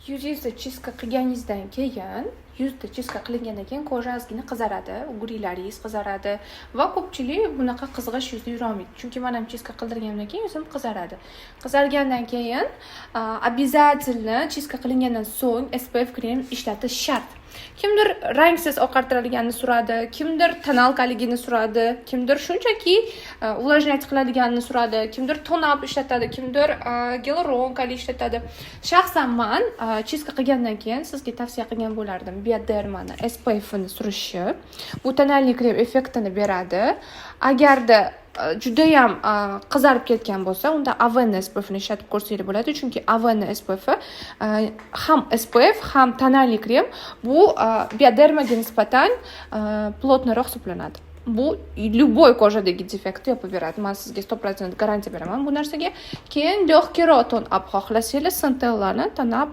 Yuzingizda chiska qilganingizdan keyin, yuzda chiska qilingandan keyin koja ozgina qizaradi, ugurlaringiz qizaradi va ko'pchilik bunaqa qizg'ish yuzda yurolmaydi. Chunki men ham chiska qildirganimdan keyin yuzim qizaradi. Qizargandan keyin обязательно chiska qilingandan so'ng SPF krem ishlatish shart. Kimdir rangsiz oqartiradiganini so'radi, kimdir tonalkaligini so'radi, kimdir shunchaki увлажнять qiladiganini so'radi, kimdir tonab ishlatadi, kimdir gyaluronkali ishlatadi. Shaxsan men chiska qilgandan keyin sizga tavsiya qilgan bo'lardim Biodermani SPF ni surishni. Bu tonalniy krem effektini beradi. Agarda judayam qizarib ketgan bo'lsa, unda Avon SPF ni ishlatib ko'rsangiz bo'ladi, chunki Avon SPF ham SPF ham tonalniy krem bu Biodermaga nisbatan plotnoq hisoblanadi. Bu любой kojadagi defektni yopib beradi. Men sizga 100% garantiya beraman bu narsaga. Keyin lегкий ton olib xohlasangiz, Centella'ni tanab